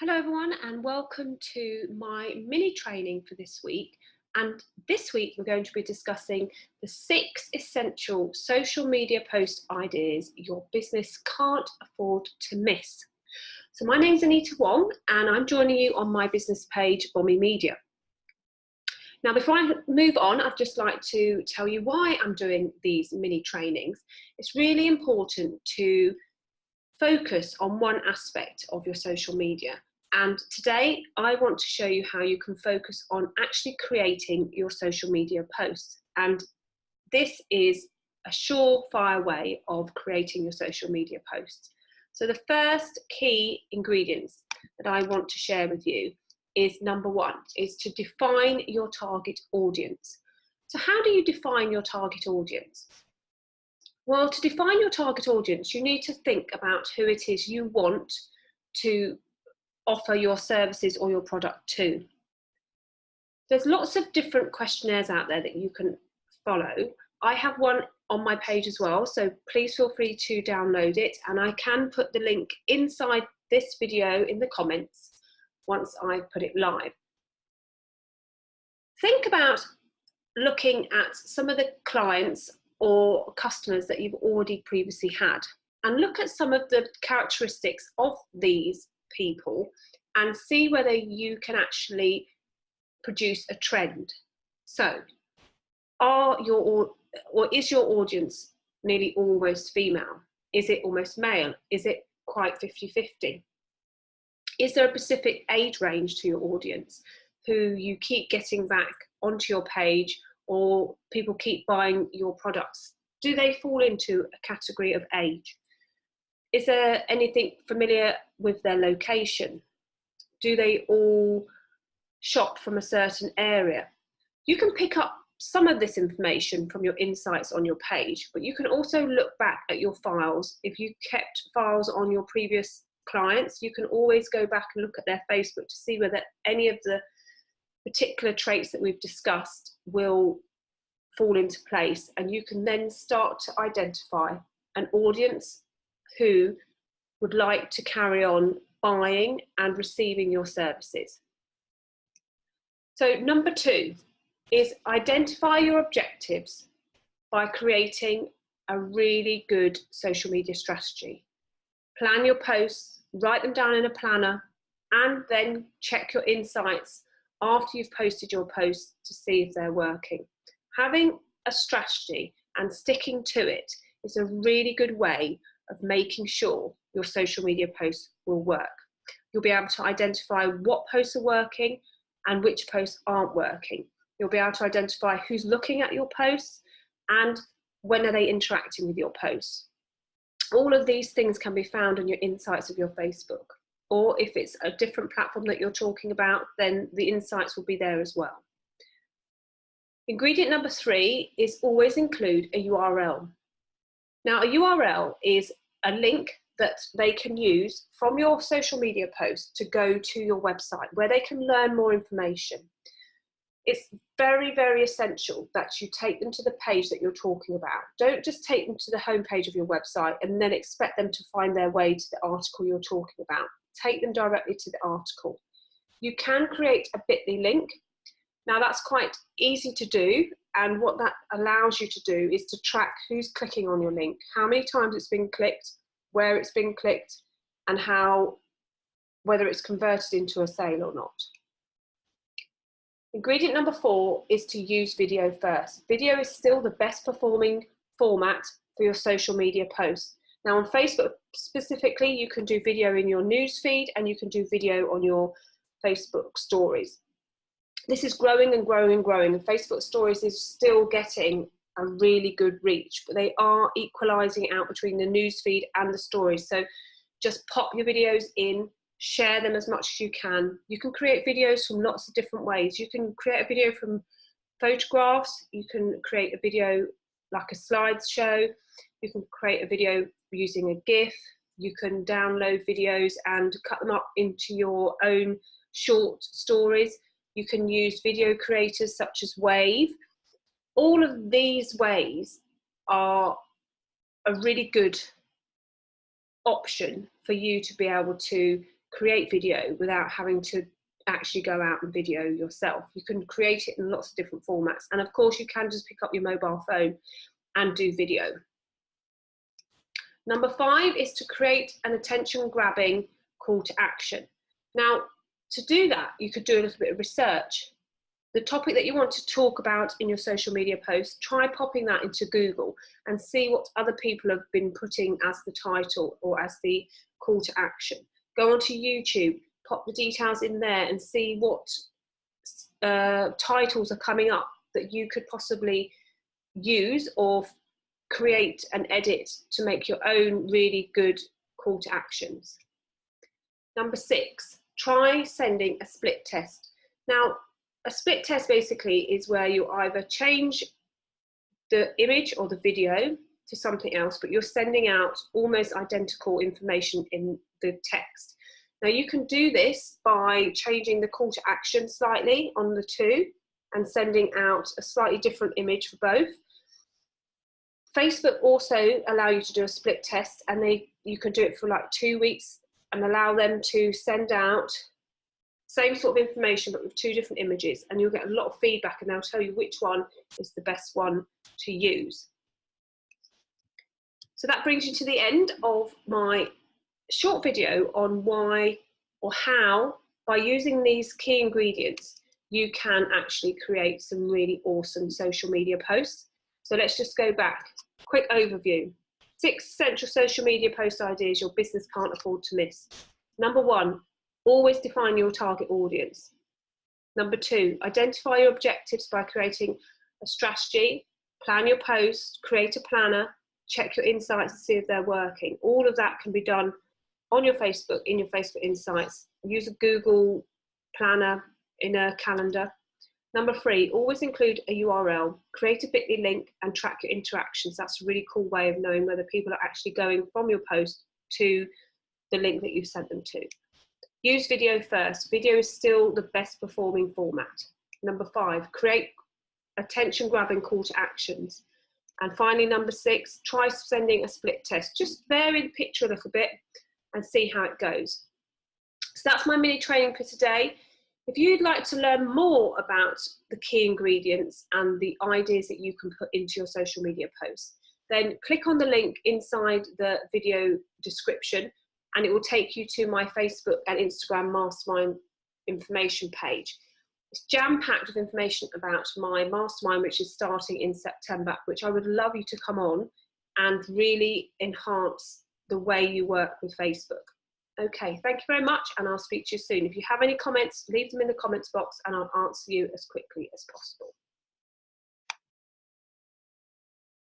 Hello everyone and welcome to my mini training for this week. And this week we're going to be discussing the 6 essential social media post ideas your business can't afford to miss. So my name's Anita Wong and I'm joining you on my business page, Bommy Media. Now before I move on, I'd just like to tell you why I'm doing these mini trainings. It's really important to focus on one aspect of your social media. And today I want to show you how you can focus on actually creating your social media posts. And this is a surefire way of creating your social media posts. So the first key ingredients that I want to share with you is number 1, is to define your target audience. So how do you define your target audience? Well, to define your target audience, you need to think about who it is you want to offer your services or your product to. There's lots of different questionnaires out there that you can follow. I have one on my page as well, so please feel free to download it, and I can put the link inside this video in the comments once I put it live. Think about looking at some of the clients or customers that you've already previously had and look at some of the characteristics of these people and see whether you can actually produce a trend. So is your audience nearly almost female? Is it almost male? Is it quite 50-50? Is there a specific age range to your audience who you keep getting back onto your page, or people keep buying your products? Do they fall into a category of age? Is there anything familiar with their location? Do they all shop from a certain area? You can pick up some of this information from your insights on your page, but you can also look back at your files. If you kept files on your previous clients, you can always go back and look at their Facebook to see whether any of the particular traits that we've discussed will fall into place, and you can then start to identify an audience who would like to carry on buying and receiving your services. So number 2 is identify your objectives by creating a really good social media strategy. Plan your posts, write them down in a planner, and then check your insights after you've posted your posts to see if they're working. Having a strategy and sticking to it is a really good way of making sure your social media posts will work. You'll be able to identify what posts are working and which posts aren't working. You'll be able to identify who's looking at your posts and when are they interacting with your posts. All of these things can be found on your insights of your Facebook, or if it's a different platform that you're talking about, then the insights will be there as well. Ingredient number 3 is always include a URL. Now, a URL is a link that they can use from your social media post to go to your website where they can learn more information. It's very, very essential that you take them to the page that you're talking about. Don't just take them to the homepage of your website and then expect them to find their way to the article you're talking about. Take them directly to the article. You can create a bit.ly link. Now that's quite easy to do, and what that allows you to do is to track who's clicking on your link, how many times it's been clicked, where it's been clicked, and whether it's converted into a sale or not. Ingredient number 4 is to use video first. Video is still the best performing format for your social media posts. Now on Facebook specifically, you can do video in your newsfeed and you can do video on your Facebook stories. This is growing and growing and growing, and Facebook stories is still getting a really good reach, but they are equalizing out between the newsfeed and the stories. So just pop your videos in, share them as much as you can. You can create videos from lots of different ways. You can create a video from photographs, you can create a video like a slideshow, you can create a video using a GIF, you can download videos and cut them up into your own short stories. You can use video creators such as Wave. All of these ways are a really good option for you to be able to create video without having to actually go out and video yourself. You can create it in lots of different formats. And of course, you can just pick up your mobile phone and do video. Number 5 is to create an attention-grabbing call to action. Now, to do that, you could do a little bit of research. The topic that you want to talk about in your social media post, try popping that into Google and see what other people have been putting as the title or as the call to action. Go onto YouTube, pop the details in there and see what titles are coming up that you could possibly use or create and edit to make your own really good call to actions. Number 6, try sending a split test. Now, a split test basically is where you either change the image or the video to something else, but you're sending out almost identical information in the text. Now, you can do this by changing the call to action slightly on the 2 and sending out a slightly different image for both. Facebook also allow you to do a split test, and you can do it for like 2 weeks and allow them to send out same sort of information but with 2 different images, and you'll get a lot of feedback and they'll tell you which one is the best one to use. So that brings you to the end of my short video on why or how, by using these key ingredients, you can actually create some really awesome social media posts. So let's just go back. Quick overview. 6 essential social media post ideas your business can't afford to miss. Number 1, always define your target audience. Number 2, identify your objectives by creating a strategy, plan your post, create a planner, check your insights and see if they're working. All of that can be done on your Facebook, in your Facebook Insights. Use a Google planner in a calendar. Number 3, always include a URL, create a bit.ly link and track your interactions. That's a really cool way of knowing whether people are actually going from your post to the link that you sent them to. Use video first. Video is still the best performing format. Number 5, create attention grabbing call to actions. And finally, number 6, try sending a split test. Just vary the picture a little bit and see how it goes. So that's my mini training for today. If you'd like to learn more about the key ingredients and the ideas that you can put into your social media posts, then click on the link inside the video description and it will take you to my Facebook and Instagram mastermind information page. It's jam-packed with information about my mastermind, which is starting in September, which I would love you to come on and really enhance the way you work with Facebook. Okay, thank you very much, and I'll speak to you soon. If you have any comments, leave them in the comments box and I'll answer you as quickly as possible.